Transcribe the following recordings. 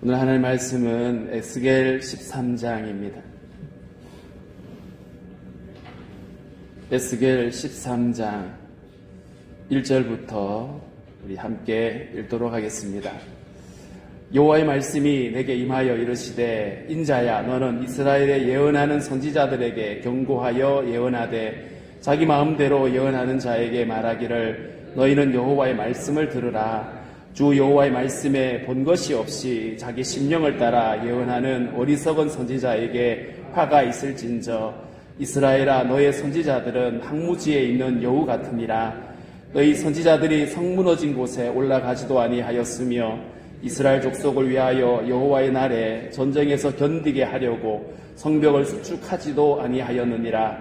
오늘 하나님의 말씀은 에스겔 13장입니다. 에스겔 13장 1절부터 우리 함께 읽도록 하겠습니다. 여호와의 말씀이 내게 임하여 이르시되 인자야 너는 이스라엘에 예언하는 선지자들에게 경고하여 예언하되 자기 마음대로 예언하는 자에게 말하기를 너희는 여호와의 말씀을 들으라. 주 여호와의 말씀에 본 것이 없이 자기 심령을 따라 예언하는 어리석은 선지자에게 화가 있을진저 이스라엘아 너의 선지자들은 항무지에 있는 여우 같으니라. 너희 선지자들이 성 무너진 곳에 올라가지도 아니하였으며 이스라엘 족속을 위하여 여호와의 날에 전쟁에서 견디게 하려고 성벽을 수축하지도 아니하였느니라.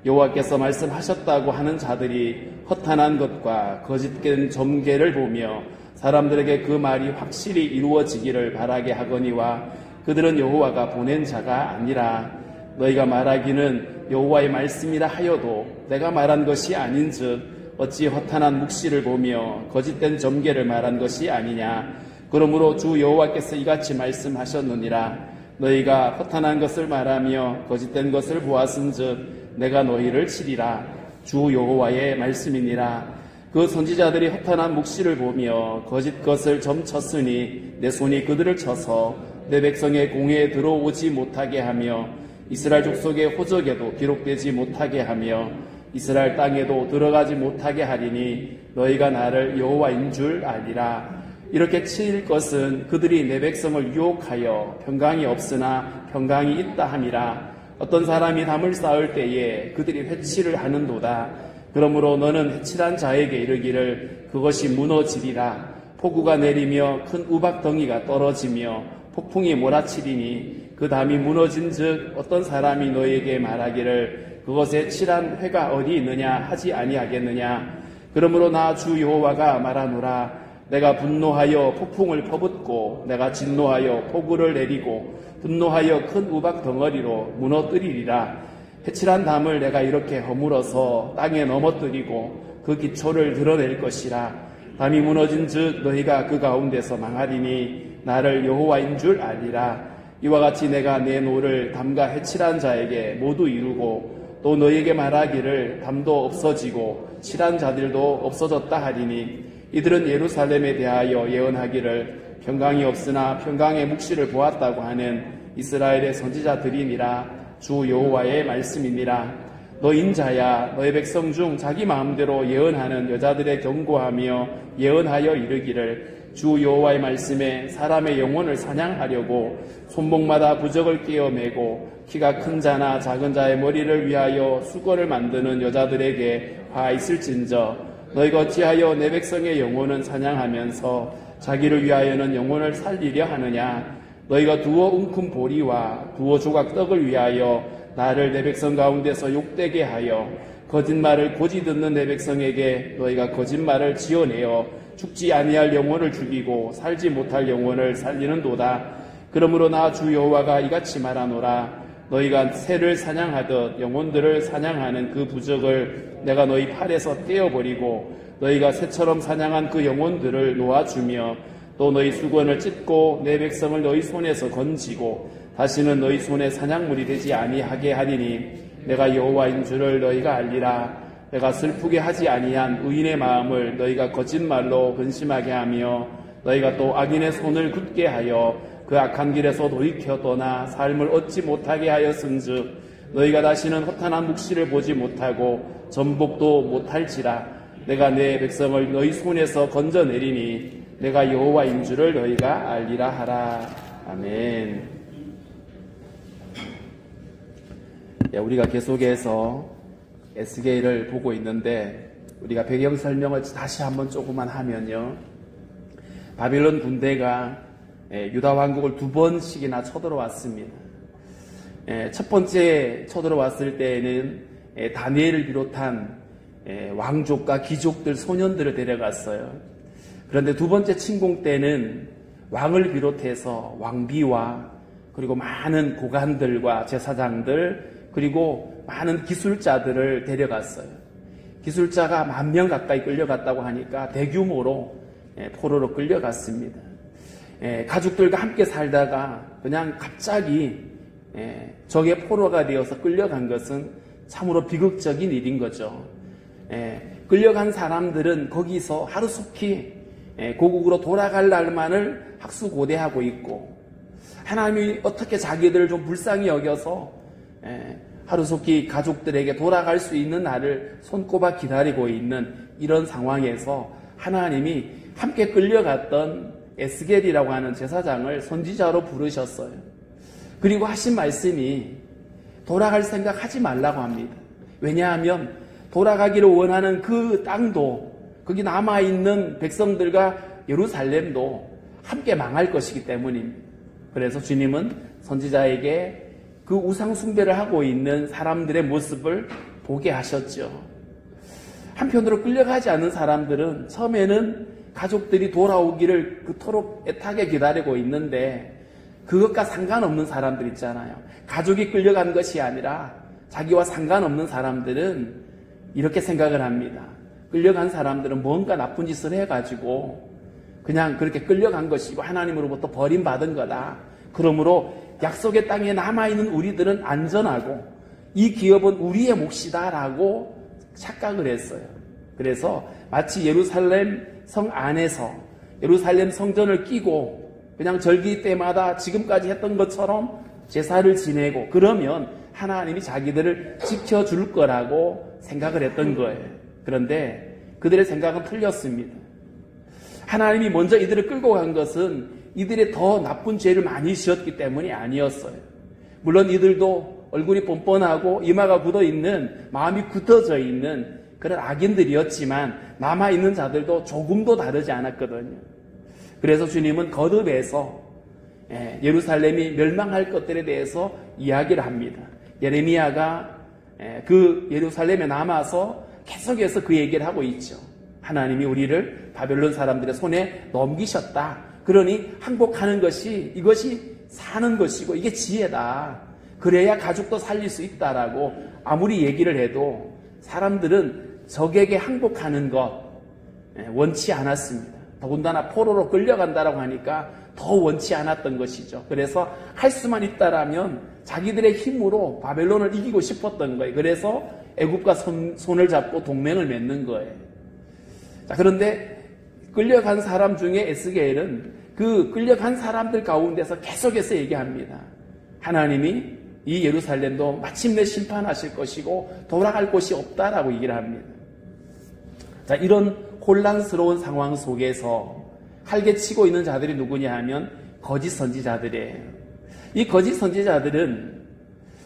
여호와께서 말씀하셨다고 하는 자들이 허탄한 것과 거짓된 점괘를 보며 사람들에게 그 말이 확실히 이루어지기를 바라게 하거니와 그들은 여호와가 보낸 자가 아니라. 너희가 말하기는 여호와의 말씀이라 하여도 내가 말한 것이 아닌즉 어찌 허탄한 묵시를 보며 거짓된 점괘를 말한 것이 아니냐. 그러므로 주 여호와께서 이같이 말씀하셨느니라. 너희가 허탄한 것을 말하며 거짓된 것을 보았은즉 내가 너희를 치리라. 주 여호와의 말씀이니라. 그 선지자들이 허탄한 묵시를 보며 거짓 것을 점쳤으니 내 손이 그들을 쳐서 내 백성의 공회에 들어오지 못하게 하며 이스라엘 족속의 호적에도 기록되지 못하게 하며 이스라엘 땅에도 들어가지 못하게 하리니 너희가 나를 여호와인 줄 알리라. 이렇게 칠 것은 그들이 내 백성을 유혹하여 평강이 없으나 평강이 있다 함이라. 어떤 사람이 담을 쌓을 때에 그들이 회치를 하는도다. 그러므로 너는 해칠한 자에게 이르기를 그것이 무너지리라. 폭우가 내리며 큰 우박덩이가 떨어지며 폭풍이 몰아치리니 그 담이 무너진즉 어떤 사람이 너에게 말하기를 그것에 칠한 회가 어디 있느냐 하지 아니하겠느냐. 그러므로 나 주 여호와가 말하노라. 내가 분노하여 폭풍을 퍼붓고 내가 진노하여 폭우를 내리고 분노하여 큰 우박 덩어리로 무너뜨리리라. 해칠한 담을 내가 이렇게 허물어서 땅에 넘어뜨리고 그 기초를 드러낼 것이라. 담이 무너진즉 너희가 그 가운데서 망하리니 나를 여호와인 줄 알리라. 이와 같이 내가 내 노를 담과 해칠한 자에게 모두 이루고 또 너희에게 말하기를 담도 없어지고 칠한 자들도 없어졌다 하리니 이들은 예루살렘에 대하여 예언하기를 평강이 없으나 평강의 묵시를 보았다고 하는 이스라엘의 선지자들이니라. 주 여호와의 말씀이니라. 너 인자야 너의 백성 중 자기 마음대로 예언하는 여자들의 경고하며 예언하여 이르기를 주 여호와의 말씀에 사람의 영혼을 사냥하려고 손목마다 부적을 끼어매고 키가 큰 자나 작은 자의 머리를 위하여 수건을 만드는 여자들에게 화 있을진저 너희가 어찌하여 내 백성의 영혼은 사냥하면서 자기를 위하여는 영혼을 살리려 하느냐. 너희가 두어 웅큼 보리와 두어 조각 떡을 위하여 나를 내 백성 가운데서 욕되게 하여 거짓말을 고지 듣는 내 백성에게 너희가 거짓말을 지어내어 죽지 아니할 영혼을 죽이고 살지 못할 영혼을 살리는도다. 그러므로 나 주 여호와가 이같이 말하노라. 너희가 새를 사냥하듯 영혼들을 사냥하는 그 부적을 내가 너희 팔에서 떼어버리고 너희가 새처럼 사냥한 그 영혼들을 놓아주며 또 너희 수건을 찢고 내 백성을 너희 손에서 건지고 다시는 너희 손에 사냥물이 되지 아니하게 하리니 내가 여호와인 줄을 너희가 알리라. 내가 슬프게 하지 아니한 의인의 마음을 너희가 거짓말로 근심하게 하며 너희가 또 악인의 손을 굳게 하여 그 악한 길에서 돌이켜 떠나 삶을 얻지 못하게 하였은즉 너희가 다시는 허탄한 묵시를 보지 못하고 전복도 못할지라. 내가 내 백성을 너희 손에서 건져내리니 내가 여호와인 줄을 너희가 알리라 하라. 아멘. 우리가 계속해서 에스겔을 보고 있는데 우리가 배경 설명을 다시 한번 조금만 하면요. 바빌론 군대가 유다 왕국을 두 번씩이나 쳐들어왔습니다. 첫 번째 쳐들어왔을 때에는 다니엘을 비롯한 왕족과 귀족들, 소년들을 데려갔어요. 그런데 두 번째 침공 때는 왕을 비롯해서 왕비와 그리고 많은 고관들과 제사장들 그리고 많은 기술자들을 데려갔어요. 기술자가 10,000명 가까이 끌려갔다고 하니까 대규모로 포로로 끌려갔습니다. 가족들과 함께 살다가 그냥 갑자기 적의 포로가 되어서 끌려간 것은 참으로 비극적인 일인 거죠. 끌려간 사람들은 거기서 하루속히 고국으로 돌아갈 날만을 학수고대하고 있고, 하나님이 어떻게 자기들을 좀 불쌍히 여겨서 하루속히 가족들에게 돌아갈 수 있는 날을 손꼽아 기다리고 있는 이런 상황에서 하나님이 함께 끌려갔던 에스겔이라고 하는 제사장을 선지자로 부르셨어요. 그리고 하신 말씀이 돌아갈 생각 하지 말라고 합니다. 왜냐하면 돌아가기를 원하는 그 땅도, 거기 남아있는 백성들과 예루살렘도 함께 망할 것이기 때문입니다. 그래서 주님은 선지자에게 그 우상 숭배를 하고 있는 사람들의 모습을 보게 하셨죠. 한편으로 끌려가지 않은 사람들은 처음에는 가족들이 돌아오기를 그토록 애타게 기다리고 있는데, 그것과 상관없는 사람들 있잖아요. 가족이 끌려간 것이 아니라 자기와 상관없는 사람들은 이렇게 생각을 합니다. 끌려간 사람들은 뭔가 나쁜 짓을 해가지고 그냥 그렇게 끌려간 것이고 하나님으로부터 버림받은 거다. 그러므로 약속의 땅에 남아있는 우리들은 안전하고 이 기업은 우리의 몫이다라고 착각을 했어요. 그래서 마치 예루살렘 성 안에서 예루살렘 성전을 끼고 그냥 절기 때마다 지금까지 했던 것처럼 제사를 지내고 그러면 하나님이 자기들을 지켜줄 거라고 생각을 했던 거예요. 그런데 그들의 생각은 틀렸습니다. 하나님이 먼저 이들을 끌고 간 것은 이들의 더 나쁜 죄를 많이 지었기 때문이 아니었어요. 물론 이들도 얼굴이 뻔뻔하고 이마가 굳어있는, 마음이 굳어져 있는 그런 악인들이었지만 남아있는 자들도 조금도 다르지 않았거든요. 그래서 주님은 거듭해서 예루살렘이 멸망할 것들에 대해서 이야기를 합니다. 예레미야가 그 예루살렘에 남아서 계속해서 그 얘기를 하고 있죠. 하나님이 우리를 바벨론 사람들의 손에 넘기셨다. 그러니 항복하는 것이, 이것이 사는 것이고 이게 지혜다. 그래야 가족도 살릴 수 있다라고 아무리 얘기를 해도 사람들은 적에게 항복하는 것 원치 않았습니다. 더군다나 포로로 끌려간다라고 하니까 더 원치 않았던 것이죠. 그래서 할 수만 있다라면 자기들의 힘으로 바벨론을 이기고 싶었던 거예요. 그래서 애굽과 손을 잡고 동맹을 맺는 거예요. 자, 그런데 끌려간 사람 중에 에스겔은 그 끌려간 사람들 가운데서 계속해서 얘기합니다. 하나님이 이 예루살렘도 마침내 심판하실 것이고 돌아갈 곳이 없다라고 얘기를 합니다. 자, 이런 혼란스러운 상황 속에서 활개치고 있는 자들이 누구냐 하면 거짓 선지자들이에요. 이 거짓 선지자들은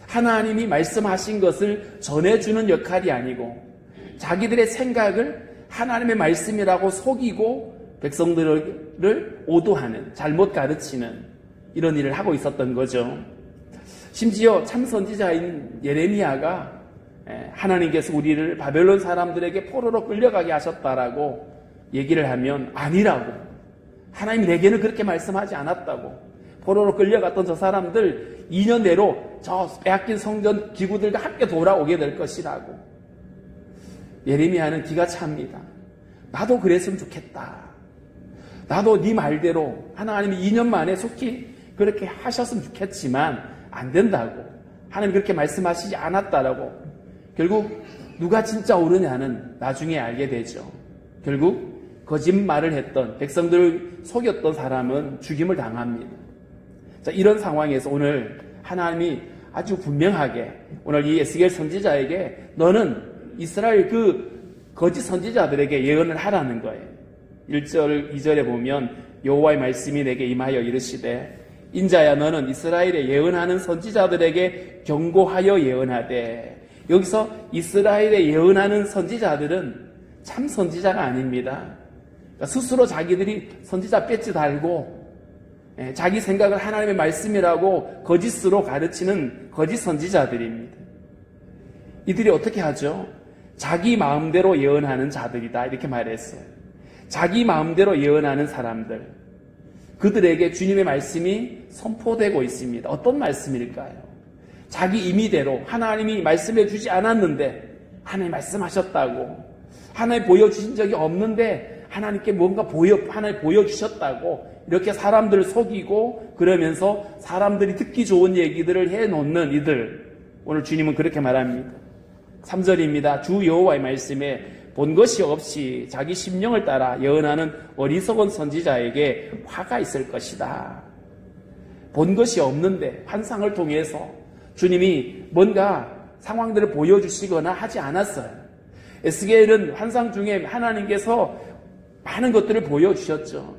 하나님이 말씀하신 것을 전해주는 역할이 아니고 자기들의 생각을 하나님의 말씀이라고 속이고 백성들을 오도하는, 잘못 가르치는 이런 일을 하고 있었던 거죠. 심지어 참 선지자인 예레미야가 하나님께서 우리를 바벨론 사람들에게 포로로 끌려가게 하셨다라고 얘기를 하면 아니라고, 하나님이 내게는 그렇게 말씀하지 않았다고, 포로로 끌려갔던 저 사람들 2년 내로 저 빼앗긴 성전 기구들과 함께 돌아오게 될 것이라고. 예레미야는 기가 찹니다. 나도 그랬으면 좋겠다. 나도 네 말대로 하나님이 2년 만에 속히 그렇게 하셨으면 좋겠지만 안 된다고, 하나님 그렇게 말씀하시지 않았다라고. 결국 누가 진짜 옳으냐는 나중에 알게 되죠. 결국 거짓말을 했던, 백성들을 속였던 사람은 죽임을 당합니다. 자, 이런 상황에서 오늘 하나님이 아주 분명하게 오늘 이 에스겔 선지자에게 너는 이스라엘 그 거짓 선지자들에게 예언을 하라는 거예요. 1절, 2절에 보면 여호와의 말씀이 내게 임하여 이르시되 인자야 너는 이스라엘에 예언하는 선지자들에게 경고하여 예언하되. 여기서 이스라엘에 예언하는 선지자들은 참 선지자가 아닙니다. 그러니까 스스로 자기들이 선지자 배지 달고 자기 생각을 하나님의 말씀이라고 거짓으로 가르치는 거짓 선지자들입니다. 이들이 어떻게 하죠? 자기 마음대로 예언하는 자들이다 이렇게 말했어요. 자기 마음대로 예언하는 사람들, 그들에게 주님의 말씀이 선포되고 있습니다. 어떤 말씀일까요? 자기 임의대로 하나님이 말씀해 주지 않았는데 하나님 말씀하셨다고, 하나님 보여주신 적이 없는데 하나님께 뭔가 하나님 보여주셨다고 이렇게 사람들을 속이고 그러면서 사람들이 듣기 좋은 얘기들을 해놓는 이들, 오늘 주님은 그렇게 말합니다. 3절입니다. 주 여호와의 말씀에 본 것이 없이 자기 심령을 따라 예언하는 어리석은 선지자에게 화가 있을 것이다. 본 것이 없는데 환상을 통해서 주님이 뭔가 상황들을 보여주시거나 하지 않았어요. 에스겔은 환상 중에 하나님께서 많은 것들을 보여주셨죠.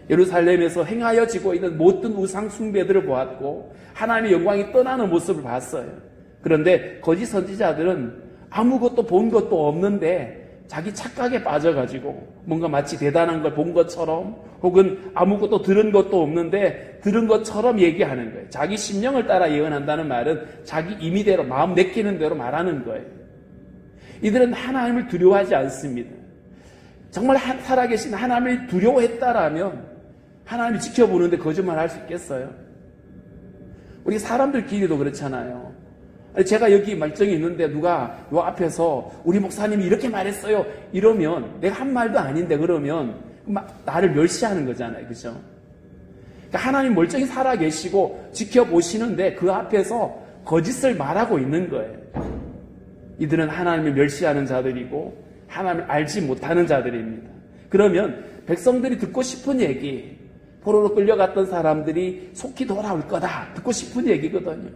예루살렘에서 행하여지고 있는 모든 우상 숭배들을 보았고 하나님의 영광이 떠나는 모습을 봤어요. 그런데 거짓 선지자들은 아무것도 본 것도 없는데 자기 착각에 빠져가지고 뭔가 마치 대단한 걸 본 것처럼 혹은 아무것도 들은 것도 없는데 들은 것처럼 얘기하는 거예요. 자기 심령을 따라 예언한다는 말은 자기 임의대로 마음 내키는 대로 말하는 거예요. 이들은 하나님을 두려워하지 않습니다. 정말 살아계신 하나님을 두려워했다라면 하나님이 지켜보는데 거짓말할 수 있겠어요? 우리 사람들끼리도 그렇잖아요. 제가 여기 말정이 있는데 누가 요 앞에서 우리 목사님이 이렇게 말했어요 이러면 내가 한 말도 아닌데 그러면 나를 멸시하는 거잖아요. 그죠? 그러니까 하나님 멀쩡히 살아계시고 지켜보시는데 그 앞에서 거짓을 말하고 있는 거예요. 이들은 하나님을 멸시하는 자들이고 하나님을 알지 못하는 자들입니다. 그러면 백성들이 듣고 싶은 얘기, 포로로 끌려갔던 사람들이 속히 돌아올 거다 듣고 싶은 얘기거든요.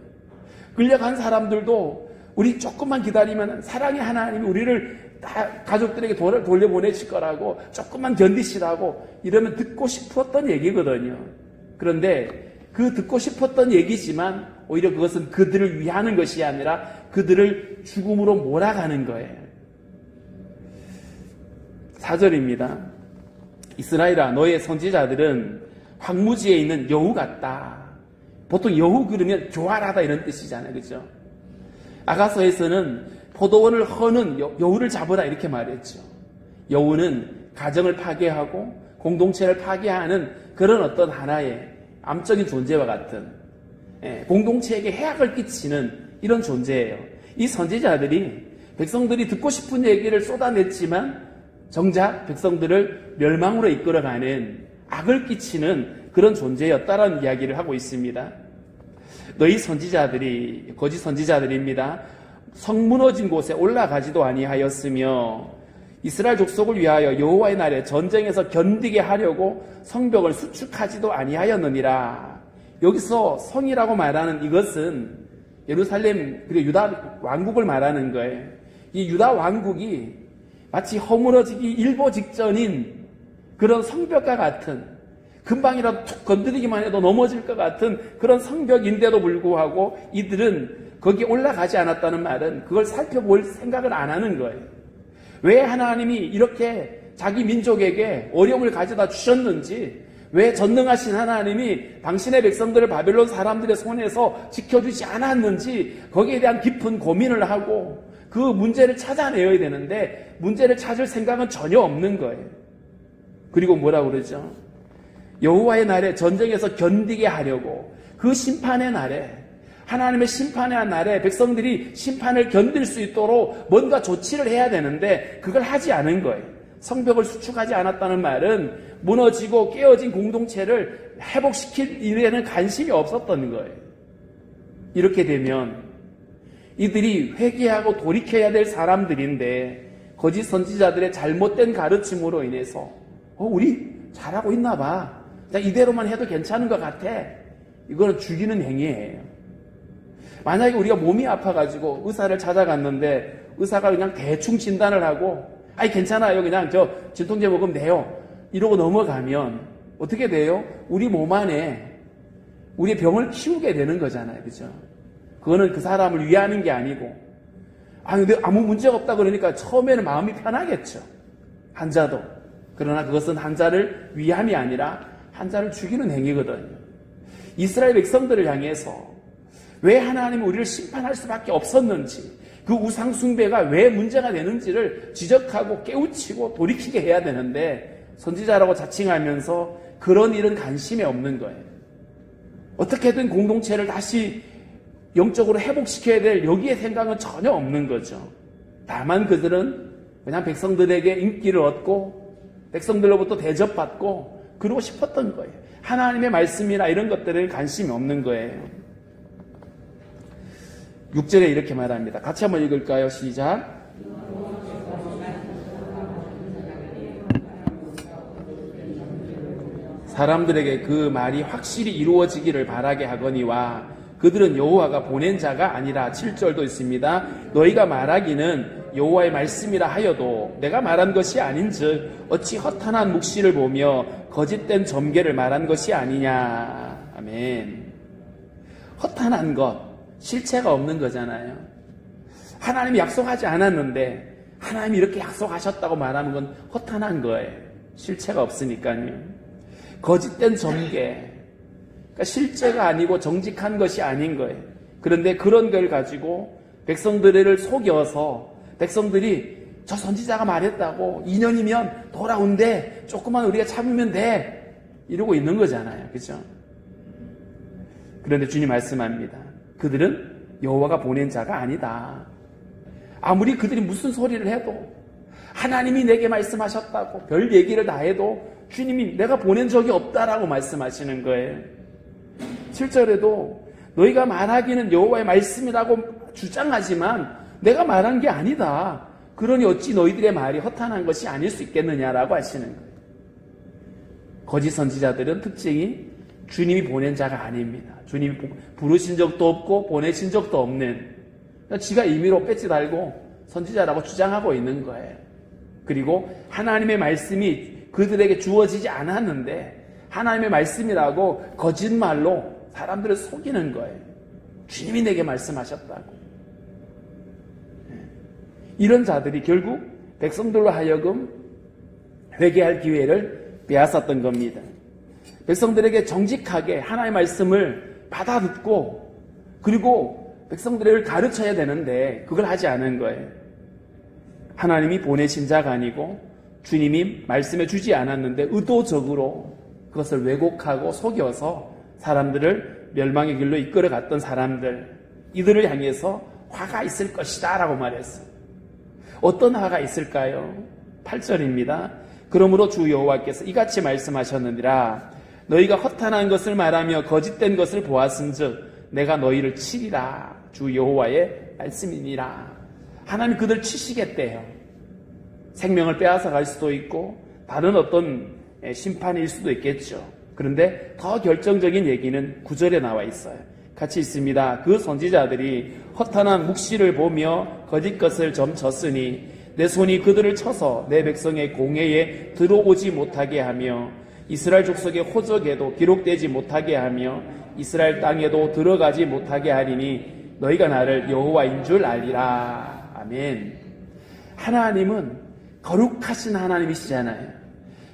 끌려간 사람들도 우리 조금만 기다리면 사랑의 하나님이 우리를 다 가족들에게 돌려보내실 거라고 조금만 견디시라고 이러면 듣고 싶었던 얘기거든요. 그런데 그 듣고 싶었던 얘기지만 오히려 그것은 그들을 위하는 것이 아니라 그들을 죽음으로 몰아가는 거예요. 4절입니다. 이스라엘아 너의 선지자들은 황무지에 있는 여우 같다. 보통 여우 그러면 교활하다 이런 뜻이잖아요. 그렇죠? 아가서에서는 포도원을 허는 여우를 잡으라 이렇게 말했죠. 여우는 가정을 파괴하고 공동체를 파괴하는 그런 어떤 하나의 암적인 존재와 같은 공동체에게 해악을 끼치는 이런 존재예요. 이 선지자들이 백성들이 듣고 싶은 얘기를 쏟아냈지만 정작 백성들을 멸망으로 이끌어가는 악을 끼치는 그런 존재였다라는 이야기를 하고 있습니다. 너희 선지자들이 거짓 선지자들입니다. 성 무너진 곳에 올라가지도 아니하였으며 이스라엘 족속을 위하여 여호와의 날에 전쟁에서 견디게 하려고 성벽을 수축하지도 아니하였느니라. 여기서 성이라고 말하는 이것은 예루살렘 그리고 유다 왕국을 말하는 거예요. 이 유다 왕국이 마치 허물어지기 일보 직전인 그런 성벽과 같은 금방이라도 툭 건드리기만 해도 넘어질 것 같은 그런 성벽인데도 불구하고 이들은 거기에 올라가지 않았다는 말은 그걸 살펴볼 생각을 안 하는 거예요. 왜 하나님이 이렇게 자기 민족에게 어려움을 가져다 주셨는지, 왜 전능하신 하나님이 당신의 백성들을 바벨론 사람들의 손에서 지켜주지 않았는지 거기에 대한 깊은 고민을 하고 그 문제를 찾아내야 되는데 문제를 찾을 생각은 전혀 없는 거예요. 그리고 뭐라고 그러죠? 여호와의 날에 전쟁에서 견디게 하려고 그 심판의 날에 하나님의 심판의 날에 백성들이 심판을 견딜 수 있도록 뭔가 조치를 해야 되는데 그걸 하지 않은 거예요. 성벽을 수축하지 않았다는 말은 무너지고 깨어진 공동체를 회복시킬 일에는 관심이 없었던 거예요. 이렇게 되면 이들이 회개하고 돌이켜야 될 사람들인데 거짓 선지자들의 잘못된 가르침으로 인해서 우리 잘하고 있나 봐. 이대로만 해도 괜찮은 것 같아. 이거는 죽이는 행위예요. 만약에 우리가 몸이 아파가지고 의사를 찾아갔는데 의사가 그냥 대충 진단을 하고 아니 괜찮아요. 그냥 저 진통제 먹으면 돼요. 이러고 넘어가면 어떻게 돼요? 우리 몸 안에 우리의 병을 키우게 되는 거잖아요. 그죠? 그거는 그 사람을 위하는 게 아니고 근데 아무 문제가 없다 그러니까 처음에는 마음이 편하겠죠. 환자도. 그러나 그것은 환자를 위함이 아니라 환자를 죽이는 행위거든요. 이스라엘 백성들을 향해서 왜 하나님은 우리를 심판할 수밖에 없었는지 그 우상 숭배가 왜 문제가 되는지를 지적하고 깨우치고 돌이키게 해야 되는데 선지자라고 자칭하면서 그런 일은 관심이 없는 거예요. 어떻게든 공동체를 다시 영적으로 회복시켜야 될 여기에 생각은 전혀 없는 거죠. 다만 그들은 그냥 백성들에게 인기를 얻고 백성들로부터 대접받고 그러고 싶었던 거예요. 하나님의 말씀이나 이런 것들에 관심이 없는 거예요. 6절에 이렇게 말합니다. 같이 한번 읽을까요? 시작. 사람들에게 그 말이 확실히 이루어지기를 바라게 하거니와 그들은 여호와가 보낸 자가 아니라 7절도 있습니다. 너희가 말하기는 여호와의 말씀이라 하여도 내가 말한 것이 아닌즉 어찌 허탄한 묵시를 보며 거짓된 점괘를 말한 것이 아니냐. 아멘. 허탄한 것, 실체가 없는 거잖아요. 하나님이 약속하지 않았는데 하나님이 이렇게 약속하셨다고 말하는 건 허탄한 거예요. 실체가 없으니까요. 거짓된 점괘, 그러니까 실제가 아니고 정직한 것이 아닌 거예요. 그런데 그런 걸 가지고 백성들을 속여서 백성들이 저 선지자가 말했다고 2년이면 돌아온대, 조금만 우리가 참으면 돼, 이러고 있는 거잖아요. 그렇죠? 그런데 주님 말씀합니다. 그들은 여호와가 보낸 자가 아니다. 아무리 그들이 무슨 소리를 해도, 하나님이 내게 말씀하셨다고 별 얘기를 다 해도 주님이 내가 보낸 적이 없다라고 말씀하시는 거예요. 7절에도 너희가 말하기는 여호와의 말씀이라고 주장하지만 내가 말한 게 아니다. 그러니 어찌 너희들의 말이 허탄한 것이 아닐 수 있겠느냐라고 하시는 거예요. 거짓 선지자들은 특징이 주님이 보낸 자가 아닙니다. 주님이 부르신 적도 없고 보내신 적도 없는, 지가 임의로 배지 달고 선지자라고 주장하고 있는 거예요. 그리고 하나님의 말씀이 그들에게 주어지지 않았는데 하나님의 말씀이라고 거짓말로 사람들을 속이는 거예요. 주님이 내게 말씀하셨다고. 이런 자들이 결국 백성들로 하여금 회개할 기회를 빼앗았던 겁니다. 백성들에게 정직하게 하나님의 말씀을 받아 듣고 그리고 백성들을 가르쳐야 되는데 그걸 하지 않은 거예요. 하나님이 보내신 자가 아니고 주님이 말씀해 주지 않았는데 의도적으로 그것을 왜곡하고 속여서 사람들을 멸망의 길로 이끌어 갔던 사람들, 이들을 향해서 화가 있을 것이다 라고 말했어요. 어떤 화가 있을까요? 8절입니다. 그러므로 주 여호와께서 이같이 말씀하셨느니라. 너희가 허탄한 것을 말하며 거짓된 것을 보았은즉 내가 너희를 치리라. 주 여호와의 말씀이니라. 하나님이 그들 치시겠대요. 생명을 빼앗아 갈 수도 있고 다른 어떤 심판일 수도 있겠죠. 그런데 더 결정적인 얘기는 9절에 나와 있어요. 같이 있습니다. 그 선지자들이 허탄한 묵시를 보며 거짓 것을 점쳤으니 내 손이 그들을 쳐서 내 백성의 공회에 들어오지 못하게 하며 이스라엘 족속의 호적에도 기록되지 못하게 하며 이스라엘 땅에도 들어가지 못하게 하리니 너희가 나를 여호와인 줄 알리라. 아멘. 하나님은 거룩하신 하나님이시잖아요.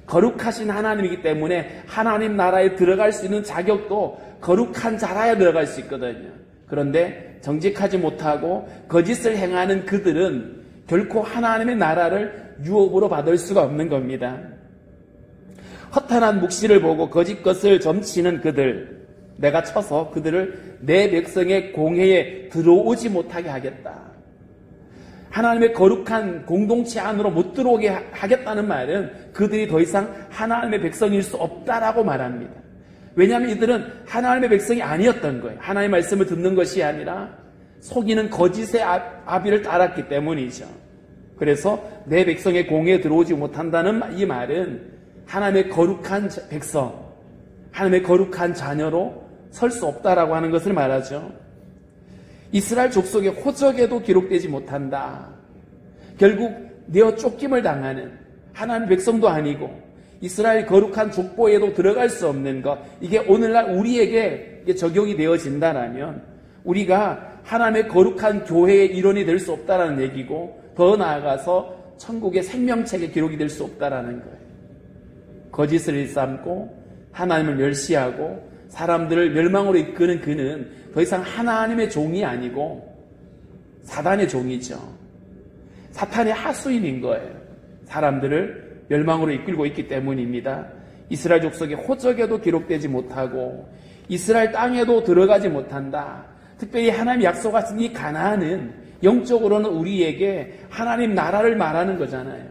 거룩하신 하나님이기 때문에 하나님 나라에 들어갈 수 있는 자격도 거룩한 자라야 들어갈 수 있거든요. 그런데 정직하지 못하고 거짓을 행하는 그들은 결코 하나님의 나라를 유업으로 받을 수가 없는 겁니다. 허탄한 묵시를 보고 거짓 것을 점치는 그들, 내가 쳐서 그들을 내 백성의 공회에 들어오지 못하게 하겠다. 하나님의 거룩한 공동체 안으로 못 들어오게 하겠다는 말은 그들이 더 이상 하나님의 백성일 수 없다라고 말합니다. 왜냐하면 이들은 하나님의 백성이 아니었던 거예요. 하나님의 말씀을 듣는 것이 아니라 속이는 거짓의 아비를 따랐기 때문이죠. 그래서 내 백성의 공회에 들어오지 못한다는 이 말은 하나님의 거룩한 백성, 하나님의 거룩한 자녀로 설 수 없다라고 하는 것을 말하죠. 이스라엘 족속의 호적에도 기록되지 못한다. 결국 내어 쫓김을 당하는 하나님의 백성도 아니고 이스라엘 거룩한 족보에도 들어갈 수 없는 것, 이게 오늘날 우리에게 적용이 되어진다라면 우리가 하나님의 거룩한 교회의 일원이 될 수 없다라는 얘기고, 더 나아가서 천국의 생명책에 기록이 될 수 없다라는 거예요. 거짓을 일삼고 하나님을 멸시하고 사람들을 멸망으로 이끄는 그는 더 이상 하나님의 종이 아니고 사단의 종이죠. 사탄의 하수인인 거예요. 사람들을 멸망으로 이끌고 있기 때문입니다. 이스라엘 족속의 호적에도 기록되지 못하고 이스라엘 땅에도 들어가지 못한다. 특별히 하나님 약속하신 이 가나안은 영적으로는 우리에게 하나님 나라를 말하는 거잖아요.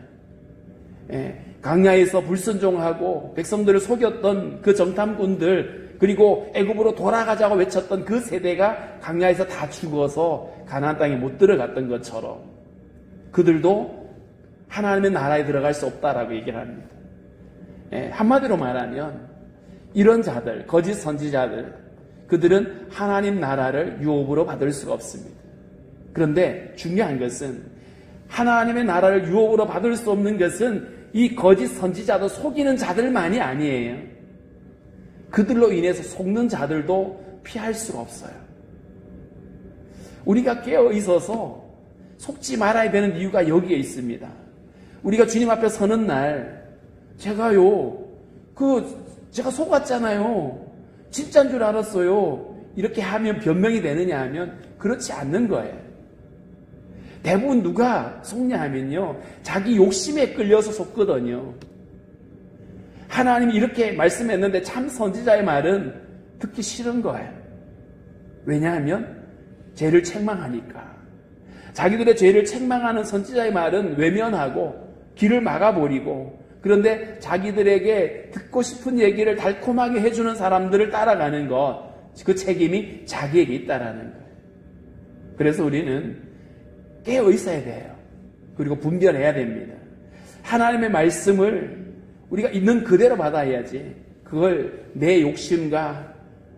광야에서 불순종하고 백성들을 속였던 그 정탐꾼들, 그리고 애굽으로 돌아가자고 외쳤던 그 세대가 광야에서 다 죽어서 가나안 땅에 못 들어갔던 것처럼 그들도 하나님의 나라에 들어갈 수 없다라고 얘기를 합니다. 한마디로 말하면 이런 자들, 거짓 선지자들, 그들은 하나님 나라를 유업으로 받을 수가 없습니다. 그런데 중요한 것은 하나님의 나라를 유업으로 받을 수 없는 것은 이 거짓 선지자도 속이는 자들만이 아니에요. 그들로 인해서 속는 자들도 피할 수가 없어요. 우리가 깨어 있어서 속지 말아야 되는 이유가 여기에 있습니다. 우리가 주님 앞에 서는 날 제가 속았잖아요. 진짜인 줄 알았어요. 이렇게 하면 변명이 되느냐 하면 그렇지 않는 거예요. 대부분 누가 속냐 하면요, 자기 욕심에 끌려서 속거든요. 하나님이 이렇게 말씀했는데 참 선지자의 말은 듣기 싫은 거예요. 왜냐하면 죄를 책망하니까. 자기들의 죄를 책망하는 선지자의 말은 외면하고 길을 막아버리고, 그런데 자기들에게 듣고 싶은 얘기를 달콤하게 해주는 사람들을 따라가는 것, 그 책임이 자기에게 있다라는 거예요. 그래서 우리는 깨어 있어야 돼요. 그리고 분별해야 됩니다. 하나님의 말씀을 우리가 있는 그대로 받아야지, 그걸 내 욕심과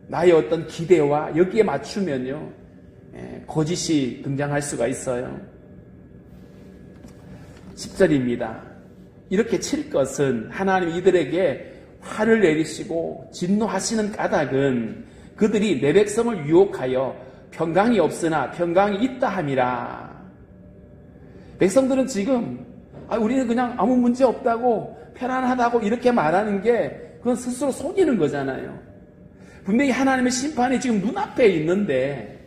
나의 어떤 기대와 여기에 맞추면요, 거짓이 등장할 수가 있어요. 10절입니다. 이렇게 칠 것은 하나님 이들에게 화를 내리시고 진노하시는 까닭은 그들이 내 백성을 유혹하여 평강이 없으나 평강이 있다 함이라. 백성들은 지금 우리는 그냥 아무 문제 없다고 편안하다고 이렇게 말하는 게 그건 스스로 속이는 거잖아요. 분명히 하나님의 심판이 지금 눈앞에 있는데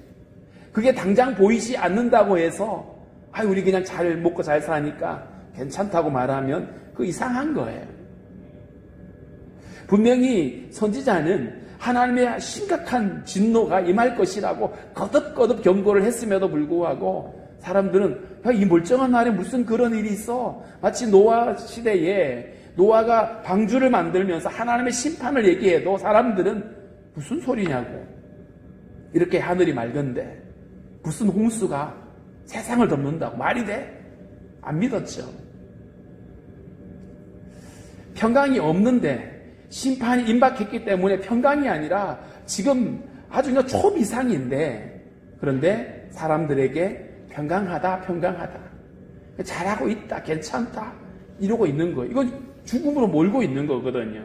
그게 당장 보이지 않는다고 해서 우리 그냥 잘 먹고 잘 사니까 괜찮다고 말하면 그거 이상한 거예요. 분명히 선지자는 하나님의 심각한 진노가 임할 것이라고 거듭거듭 경고를 했음에도 불구하고 사람들은 이 멀쩡한 날에 무슨 그런 일이 있어? 마치 노아 시대에 노아가 방주를 만들면서 하나님의 심판을 얘기해도 사람들은 무슨 소리냐고, 이렇게 하늘이 맑은데 무슨 홍수가 세상을 덮는다고 말이 돼? 안 믿었죠. 평강이 없는데 심판이 임박했기 때문에 평강이 아니라 지금 아주 그냥 초비상인데, 그런데 사람들에게 평강하다 잘하고 있다, 괜찮다 이러고 있는 거예요. 이건 죽음으로 몰고 있는 거거든요.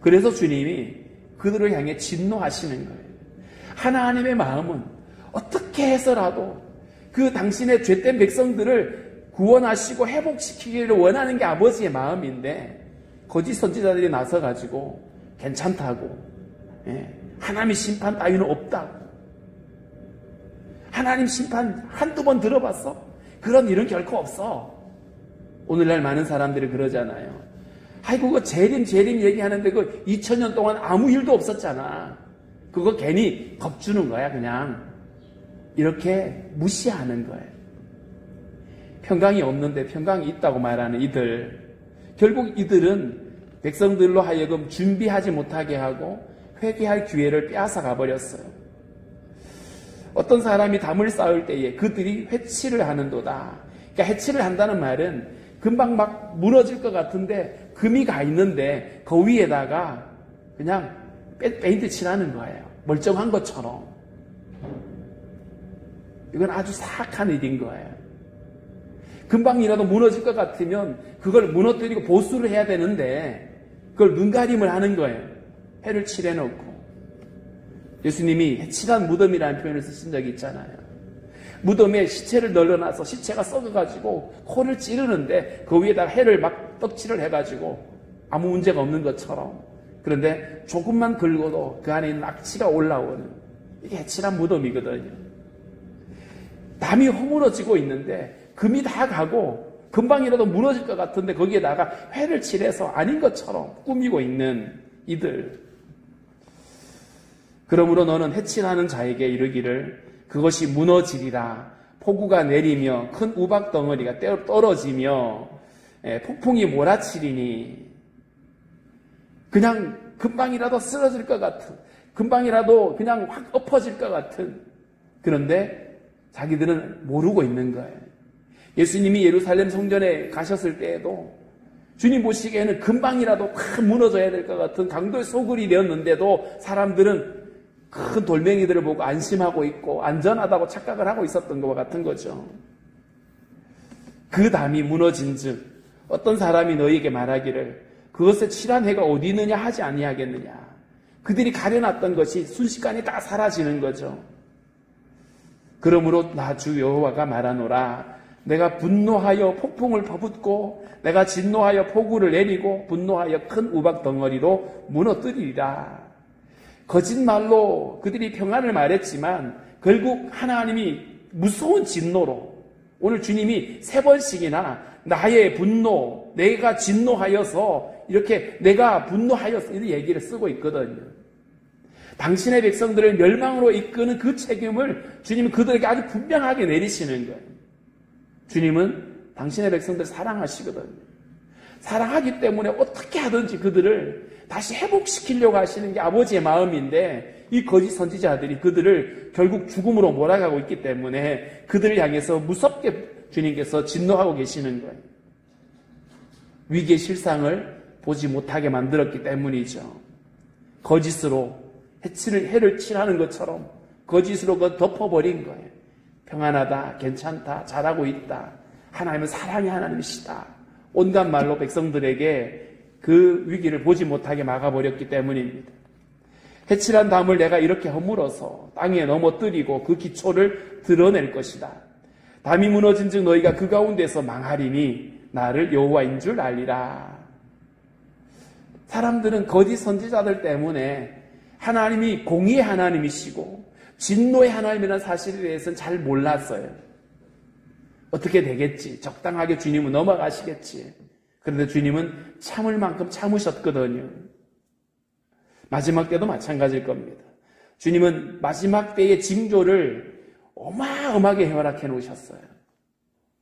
그래서 주님이 그들을 향해 진노하시는 거예요. 하나님의 마음은 어떻게 해서라도 그 당신의 죄된 백성들을 구원하시고 회복시키기를 원하는 게 아버지의 마음인데, 거짓 선지자들이 나서가지고 괜찮다고, 하나님의 심판 따위는 없다고, 하나님 심판 한두 번 들어봤어? 그런 일은 결코 없어. 오늘날 많은 사람들이 그러잖아요. 그거 재림 얘기하는데 그 2000년 동안 아무 일도 없었잖아. 그거 괜히 겁주는 거야, 그냥. 이렇게 무시하는 거예요. 평강이 없는데 평강이 있다고 말하는 이들, 결국 이들은 백성들로 하여금 준비하지 못하게 하고 회개할 기회를 빼앗아 가버렸어요. 어떤 사람이 담을 쌓을 때에 그들이 회치를 하는도다. 그러니까 해치를 한다는 말은 금방 막 무너질 것 같은데 금이 가 있는데 그 위에다가 그냥 페인트 칠하는 거예요. 멀쩡한 것처럼. 이건 아주 사악한 일인 거예요. 금방이라도 무너질 것 같으면 그걸 무너뜨리고 보수를 해야 되는데 그걸 눈가림을 하는 거예요. 해를 칠해놓고. 예수님이 해칠한 무덤이라는 표현을 쓰신 적이 있잖아요. 무덤에 시체를 널어놔서 시체가 썩어가지고 코를 찌르는데 그 위에다가 해를 막 떡칠을 해가지고 아무 문제가 없는 것처럼. 그런데 조금만 긁어도 그 안에 있는 악취가 올라오는, 이게 해칠한 무덤이거든요. 담이 허물어지고 있는데 금이 다 가고 금방이라도 무너질 것 같은데 거기에다가 회를 칠해서 아닌 것처럼 꾸미고 있는 이들. 그러므로 너는 해칠하는 자에게 이르기를 그것이 무너지리라. 폭우가 내리며 큰 우박 덩어리가 떨어지며 폭풍이 몰아치리니 그냥 금방이라도 쓰러질 것 같은, 금방이라도 그냥 확 엎어질 것 같은, 그런데 자기들은 모르고 있는 거예요. 예수님이 예루살렘 성전에 가셨을 때에도 주님 보시기에는 금방이라도 확 무너져야 될 것 같은 강도의 소굴이 되었는데도 사람들은 큰 돌멩이들을 보고 안심하고 있고 안전하다고 착각을 하고 있었던 것과 같은 거죠. 그 담이 무너진 즉 어떤 사람이 너희에게 말하기를 그것의 칠한 해가 어디 있느냐 하지 아니하겠느냐. 그들이 가려놨던 것이 순식간에 다 사라지는 거죠. 그러므로 나 주 여호와가 말하노라. 내가 분노하여 폭풍을 퍼붓고 내가 진노하여 폭우를 내리고 분노하여 큰 우박 덩어리로 무너뜨리리라. 거짓말로 그들이 평안을 말했지만 결국 하나님이 무서운 진노로, 오늘 주님이 3번씩이나 나의 분노, 내가 진노하여서 이렇게 내가 분노하여서 이런 얘기를 쓰고 있거든요. 당신의 백성들을 멸망으로 이끄는 그 책임을 주님은 그들에게 아주 분명하게 내리시는 거예요. 주님은 당신의 백성들을 사랑하시거든요. 사랑하기 때문에 어떻게 하든지 그들을 다시 회복시키려고 하시는 게 아버지의 마음인데 이 거짓 선지자들이 그들을 결국 죽음으로 몰아가고 있기 때문에 그들을 향해서 무섭게 주님께서 진노하고 계시는 거예요. 위기의 실상을 보지 못하게 만들었기 때문이죠. 거짓으로 해를 칠하는 것처럼 거짓으로 그걸 덮어버린 거예요. 평안하다, 괜찮다, 잘하고 있다. 하나님은 사랑의 하나님이시다. 온갖 말로 백성들에게 그 위기를 보지 못하게 막아버렸기 때문입니다. 해칠한 담을 내가 이렇게 허물어서 땅에 넘어뜨리고 그 기초를 드러낼 것이다. 담이 무너진 즉 너희가 그 가운데서 망하리니 나를 여호와인 줄 알리라. 사람들은 거짓 선지자들 때문에 하나님이 공의의 하나님이시고 진노의 하나님이라는 사실에 대해서는 잘 몰랐어요. 어떻게 되겠지? 적당하게 주님은 넘어가시겠지. 그런데 주님은 참을 만큼 참으셨거든요. 마지막 때도 마찬가지일 겁니다. 주님은 마지막 때의 징조를 어마어마하게 허락해 놓으셨어요.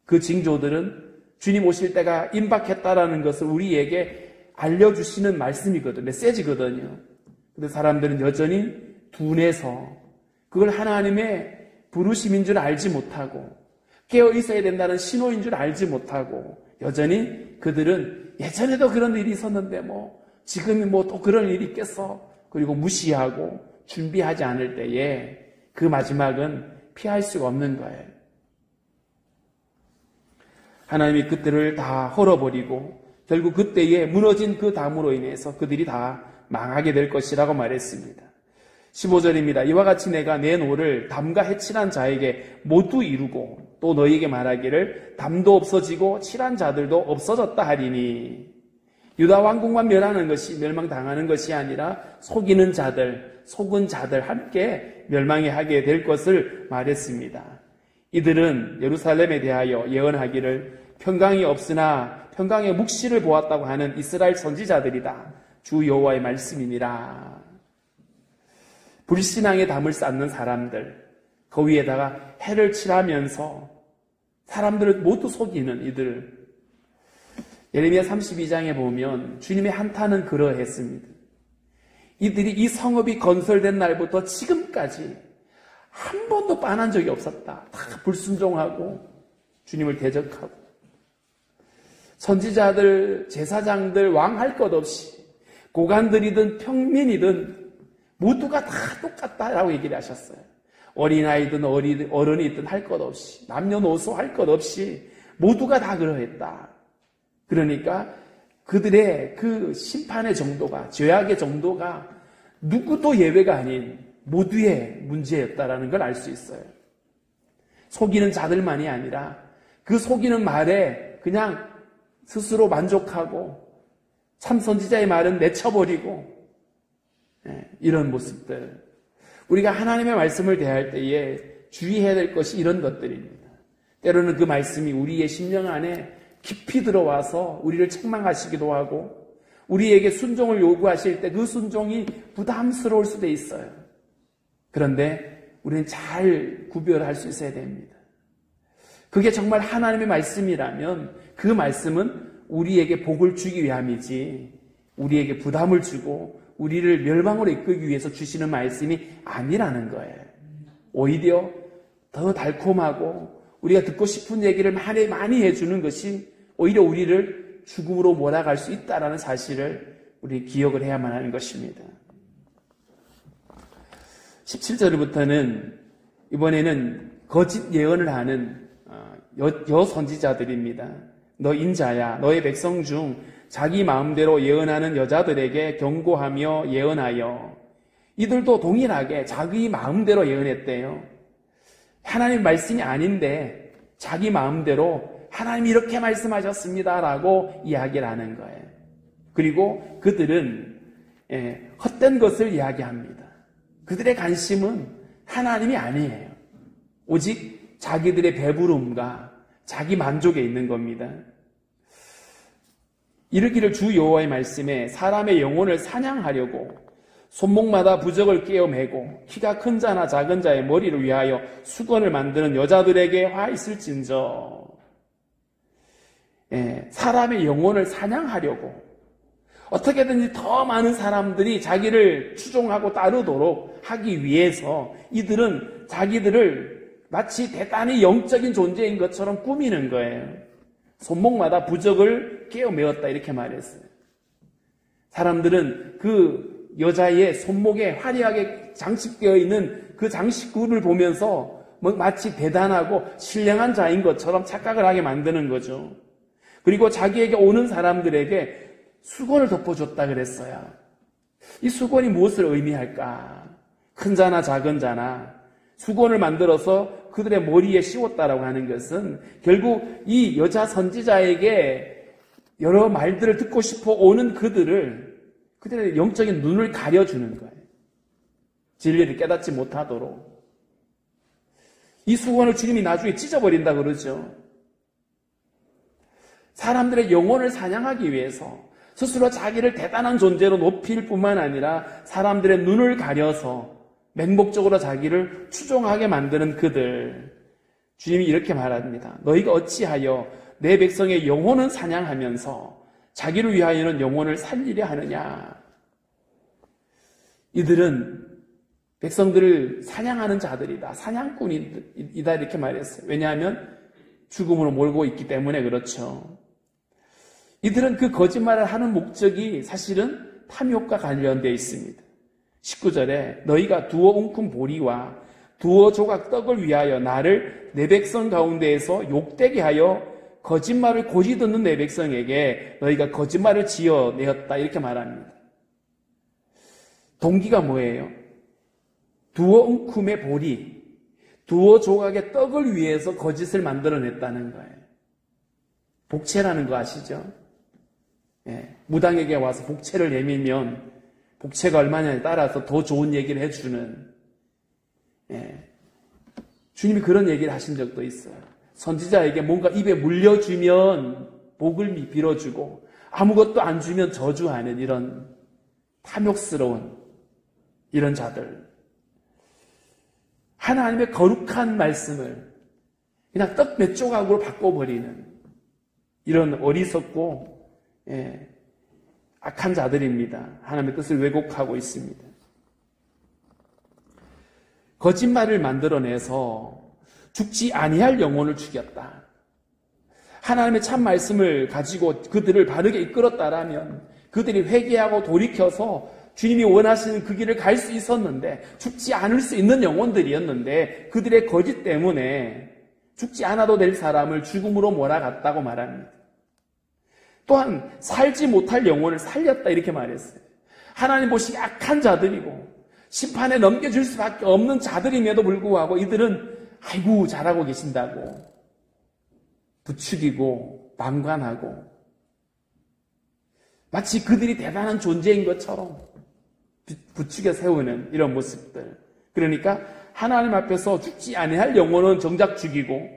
그 징조들은 주님 오실 때가 임박했다라는 것을 우리에게 알려주시는 말씀이거든요. 메시지거든요. 근데 사람들은 여전히 둔해서 그걸 하나님의 부르심인 줄 알지 못하고 깨어 있어야 된다는 신호인 줄 알지 못하고 여전히 그들은 예전에도 그런 일이 있었는데 지금이 또 그런 일이 있겠어. 그리고 무시하고 준비하지 않을 때에 그 마지막은 피할 수가 없는 거예요. 하나님이 그때를 다 헐어버리고 결국 그때에 무너진 그 담으로 인해서 그들이 다 망하게 될 것이라고 말했습니다. 15절입니다. 이와 같이 내가 내 노를 담과 해칠한 자에게 모두 이루고 또 너희에게 말하기를 담도 없어지고 칠한 자들도 없어졌다 하리니 유다 왕국만 멸망당하는 것이 아니라 속이는 자들, 속은 자들 함께 멸망하게 될 것을 말했습니다. 이들은 예루살렘에 대하여 예언하기를 평강이 없으나 평강의 묵시를 보았다고 하는 이스라엘 선지자들이다. 주 여호와의 말씀이니라. 불신앙의 담을 쌓는 사람들, 그 위에다가 해를 칠하면서 사람들을 모두 속이는 이들. 예레미야 32장에 보면 주님의 한탄은 그러했습니다. 이들이 이 성읍이 건설된 날부터 지금까지 한 번도 빤한 적이 없었다. 다 불순종하고 주님을 대적하고 선지자들, 제사장들, 왕 할 것 없이 고관들이든 평민이든 모두가 다 똑같다라고 얘기를 하셨어요. 어린아이든 어른이든 할 것 없이 남녀노소 할 것 없이 모두가 다 그러했다. 그러니까 그들의 그 심판의 정도가, 죄악의 정도가 누구도 예외가 아닌 모두의 문제였다라는 걸 알 수 있어요. 속이는 자들만이 아니라 그 속이는 말에 그냥 스스로 만족하고 참 선지자의 말은 내쳐버리고 이런 모습들. 우리가 하나님의 말씀을 대할 때에 주의해야 될 것이 이런 것들입니다. 때로는 그 말씀이 우리의 심령 안에 깊이 들어와서 우리를 책망하시기도 하고 우리에게 순종을 요구하실 때 그 순종이 부담스러울 수도 있어요. 그런데 우리는 잘 구별할 수 있어야 됩니다. 그게 정말 하나님의 말씀이라면 그 말씀은 우리에게 복을 주기 위함이지 우리에게 부담을 주고 우리를 멸망으로 이끌기 위해서 주시는 말씀이 아니라는 거예요. 오히려 더 달콤하고 우리가 듣고 싶은 얘기를 많이 해주는 것이 오히려 우리를 죽음으로 몰아갈 수 있다는 사실을 우리 기억을 해야만 하는 것입니다. 17절부터는 이번에는 거짓 예언을 하는 여선지자들입니다. 너 인자야, 너의 백성 중 자기 마음대로 예언하는 여자들에게 경고하며 예언하여. 이들도 동일하게 자기 마음대로 예언했대요. 하나님 말씀이 아닌데 자기 마음대로 하나님이 이렇게 말씀하셨습니다라고 이야기를 하는 거예요. 그리고 그들은 헛된 것을 이야기합니다. 그들의 관심은 하나님이 아니에요. 오직 자기들의 배부름과 자기 만족에 있는 겁니다. 이르기를 주 여호와의 말씀에 사람의 영혼을 사냥하려고 손목마다 부적을 깨어 매고 키가 큰 자나 작은 자의 머리를 위하여 수건을 만드는 여자들에게 화 있을진저. 사람의 영혼을 사냥하려고 어떻게든지 더 많은 사람들이 자기를 추종하고 따르도록 하기 위해서 이들은 자기들을 마치 대단히 영적인 존재인 것처럼 꾸미는 거예요. 손목마다 부적을 깨어 메었다 이렇게 말했어요. 사람들은 그 여자의 손목에 화려하게 장식되어 있는 그 장식구를 보면서 마치 대단하고 신령한 자인 것처럼 착각을 하게 만드는 거죠. 그리고 자기에게 오는 사람들에게 수건을 덮어줬다 그랬어요. 이 수건이 무엇을 의미할까? 큰 자나 작은 자나 수건을 만들어서 그들의 머리에 씌웠다라고 하는 것은 결국 이 여자 선지자에게 여러 말들을 듣고 싶어 오는 그들의 영적인 눈을 가려주는 거예요. 진리를 깨닫지 못하도록. 이 수건을 주님이 나중에 찢어버린다 그러죠. 사람들의 영혼을 사냥하기 위해서 스스로 자기를 대단한 존재로 높일 뿐만 아니라 사람들의 눈을 가려서 맹목적으로 자기를 추종하게 만드는 그들. 주님이 이렇게 말합니다. 너희가 어찌하여 내 백성의 영혼은 사냥하면서 자기를 위하여는 영혼을 살리려 하느냐. 이들은 백성들을 사냥하는 자들이다. 사냥꾼이다 이렇게 말했어요. 왜냐하면 죽음으로 몰고 있기 때문에 그렇죠. 이들은 그 거짓말을 하는 목적이 사실은 탐욕과 관련되어 있습니다. 19절에 너희가 두어 웅큼 보리와 두어 조각 떡을 위하여 나를 내 백성 가운데에서 욕되게 하여 거짓말을 고지 듣는 내 백성에게 너희가 거짓말을 지어내었다 이렇게 말합니다. 동기가 뭐예요? 두어 웅큼의 보리, 두어 조각의 떡을 위해서 거짓을 만들어냈다는 거예요. 복채라는 거 아시죠? 무당에게 와서 복채를 내밀면 복채가 얼마냐에 따라서 더 좋은 얘기를 해주는 주님이 그런 얘기를 하신 적도 있어요. 선지자에게 뭔가 입에 물려주면 복을 빌어주고 아무것도 안 주면 저주하는 이런 탐욕스러운 이런 자들. 하나님의 거룩한 말씀을 그냥 떡 몇 조각으로 바꿔버리는 이런 어리석고 악한 자들입니다. 하나님의 뜻을 왜곡하고 있습니다. 거짓말을 만들어내서 죽지 아니할 영혼을 죽였다. 하나님의 참 말씀을 가지고 그들을 바르게 이끌었다라면 그들이 회개하고 돌이켜서 주님이 원하시는 그 길을 갈 수 있었는데 죽지 않을 수 있는 영혼들이었는데 그들의 거짓 때문에 죽지 않아도 될 사람을 죽음으로 몰아갔다고 말합니다. 또한 살지 못할 영혼을 살렸다 이렇게 말했어요. 하나님 보시기에 악한 자들이고 심판에 넘겨줄 수밖에 없는 자들임에도 불구하고 이들은 아이고 잘하고 계신다고 부추기고 방관하고 마치 그들이 대단한 존재인 것처럼 부추겨 세우는 이런 모습들. 그러니까 하나님 앞에서 죽지 아니할 영혼은 정작 죽이고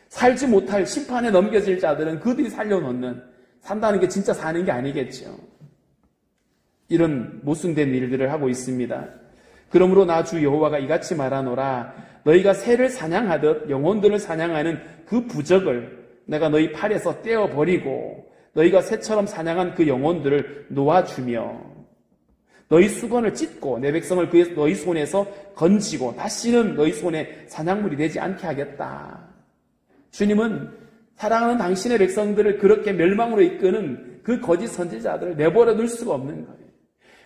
살지 못할 심판에 넘겨질 자들은 그들이 살려놓는, 산다는 게 진짜 사는 게 아니겠죠. 이런 모순된 일들을 하고 있습니다. 그러므로 나 주 여호와가 이같이 말하노라. 너희가 새를 사냥하듯 영혼들을 사냥하는 그 부적을 내가 너희 팔에서 떼어버리고 너희가 새처럼 사냥한 그 영혼들을 놓아주며 너희 수건을 찢고 내 백성을 너희 손에서 건지고 다시는 너희 손에 사냥물이 되지 않게 하겠다. 주님은 사랑하는 당신의 백성들을 그렇게 멸망으로 이끄는 그 거짓 선지자들을 내버려 둘 수가 없는 거예요.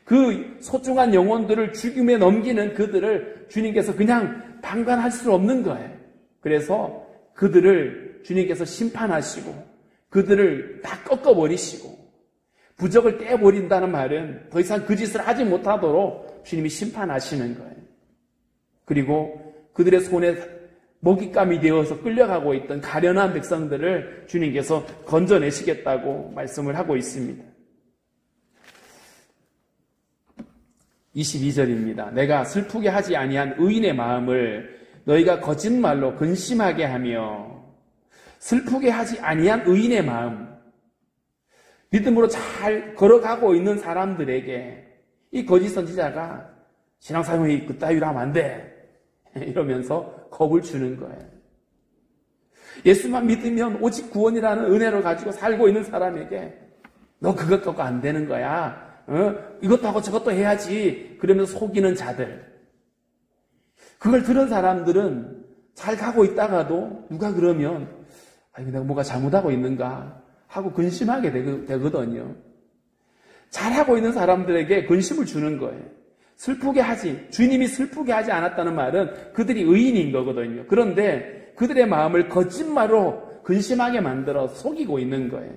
그 소중한 영혼들을 죽임에 넘기는 그들을 주님께서 그냥 방관할 수 없는 거예요. 그래서 그들을 주님께서 심판하시고 그들을 다 꺾어버리시고 부적을 떼버린다는 말은 더 이상 그 짓을 하지 못하도록 주님이 심판하시는 거예요. 그리고 그들의 손에 먹잇감이 되어서 끌려가고 있던 가련한 백성들을 주님께서 건져내시겠다고 말씀을 하고 있습니다. 22절입니다. 내가 슬프게 하지 아니한 의인의 마음을 너희가 거짓말로 근심하게 하며 슬프게 하지 아니한 의인의 마음, 믿음으로 잘 걸어가고 있는 사람들에게 이 거짓 선지자가 신앙사용이 그따위로 하면 안 돼 이러면서 겁을 주는 거예요. 예수만 믿으면 오직 구원이라는 은혜를 가지고 살고 있는 사람에게 너 그것 갖고 안 되는 거야. 이것도 하고 저것도 해야지. 그러면서 속이는 자들. 그걸 들은 사람들은 잘 가고 있다가도 누가 그러면 내가 뭐가 잘못하고 있는가 하고 근심하게 되거든요. 잘하고 있는 사람들에게 근심을 주는 거예요. 주님이 슬프게 하지 않았다는 말은 그들이 의인인 거거든요. 그런데 그들의 마음을 거짓말로 근심하게 만들어 속이고 있는 거예요.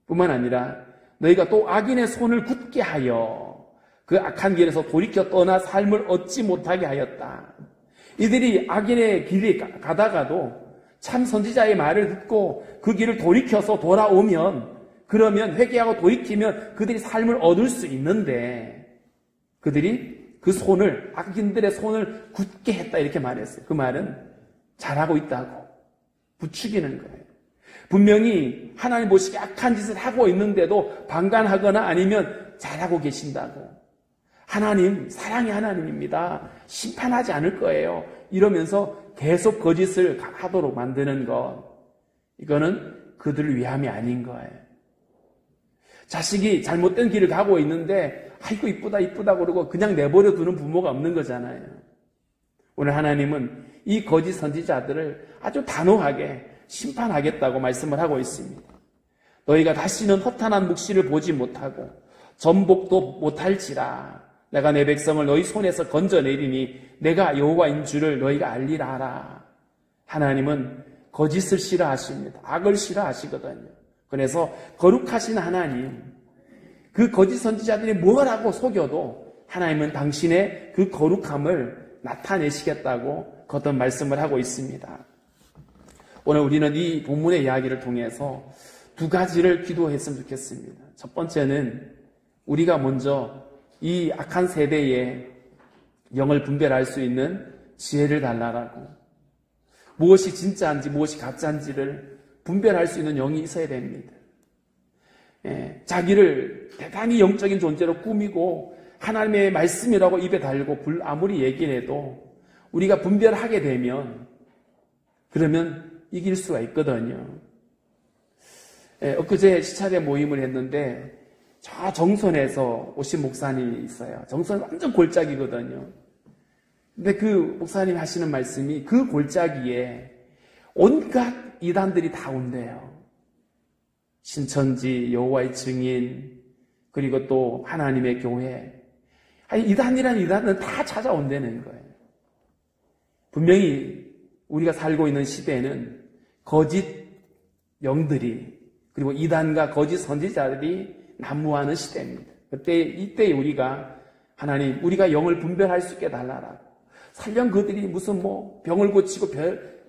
뿐만 아니라 너희가 또 악인의 손을 굳게 하여 그 악한 길에서 돌이켜 떠나 삶을 얻지 못하게 하였다. 이들이 악인의 길에 가다가도 참 선지자의 말을 듣고 그 길을 돌이켜서 돌아오면 그러면 회개하고 돌이키면 그들이 삶을 얻을 수 있는데 그들이 그 손을 악인들의 손을 굳게 했다 이렇게 말했어요. 그 말은 잘하고 있다고 부추기는 거예요. 분명히 하나님 보시기에 악한 짓을 하고 있는데도 방관하거나 아니면 잘하고 계신다고. 하나님, 사랑의 하나님입니다. 심판하지 않을 거예요. 이러면서 계속 거짓을 하도록 만드는 것. 이거는 그들을 위함이 아닌 거예요. 자식이 잘못된 길을 가고 있는데 아이고 이쁘다 그러고 그냥 내버려 두는 부모가 없는 거잖아요. 오늘 하나님은 이 거짓 선지자들을 아주 단호하게 심판하겠다고 말씀을 하고 있습니다. 너희가 다시는 허탄한 묵시를 보지 못하고 전복도 못할지라 내가 내 백성을 너희 손에서 건져내리니 내가 여호와인 줄을 너희가 알리라 하라. 하나님은 거짓을 싫어하십니다. 악을 싫어하시거든요. 그래서 거룩하신 하나님, 그 거짓 선지자들이 뭐라고 속여도 하나님은 당신의 그 거룩함을 나타내시겠다고 거듭 말씀을 하고 있습니다. 오늘 우리는 이 본문의 이야기를 통해서 두 가지를 기도했으면 좋겠습니다. 첫 번째는 우리가 먼저 이 악한 세대에 영을 분별할 수 있는 지혜를 달라라고, 무엇이 진짜인지 무엇이 가짜인지를 분별할 수 있는 영이 있어야 됩니다. 자기를 대단히 영적인 존재로 꾸미고 하나님의 말씀이라고 입에 달고 아무리 얘기를 해도 우리가 분별하게 되면 그러면 이길 수가 있거든요. 엊그제 시찰회 모임을 했는데 저 정선에서 오신 목사님이 있어요. 정선 완전 골짜기거든요. 근데 그 목사님이 하시는 말씀이 그 골짜기에 온갖 이단들이 다 온대요. 신천지, 여호와의 증인, 그리고 또 하나님의 교회. 이단이란 이단은 다 찾아온다는 거예요. 분명히 우리가 살고 있는 시대에는 거짓 영들이 그리고 이단과 거짓 선지자들이 난무하는 시대입니다. 이때 우리가 하나님, 우리가 영을 분별할 수 있게 달라라고. 설령 그들이 무슨 병을 고치고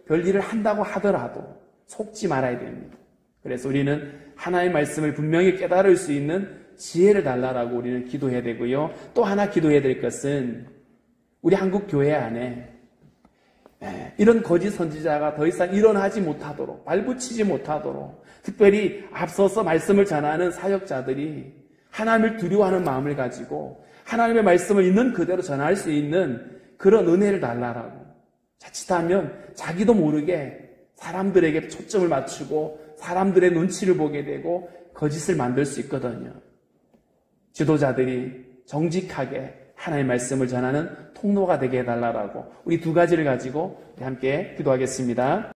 별일을 한다고 하더라도 속지 말아야 됩니다. 그래서 우리는 하나님의 말씀을 분명히 깨달을 수 있는 지혜를 달라라고 우리는 기도해야 되고요. 또 하나 기도해야 될 것은 우리 한국 교회 안에 이런 거짓 선지자가 더 이상 일어나지 못하도록, 발붙이지 못하도록, 특별히 앞서서 말씀을 전하는 사역자들이 하나님을 두려워하는 마음을 가지고 하나님의 말씀을 있는 그대로 전할 수 있는 그런 은혜를 달라라고. 자칫하면 자기도 모르게 사람들에게 초점을 맞추고 사람들의 눈치를 보게 되고 거짓을 만들 수 있거든요. 지도자들이 정직하게 하나님의 말씀을 전하는 통로가 되게 해달라고 우리 두 가지를 가지고 함께 기도하겠습니다.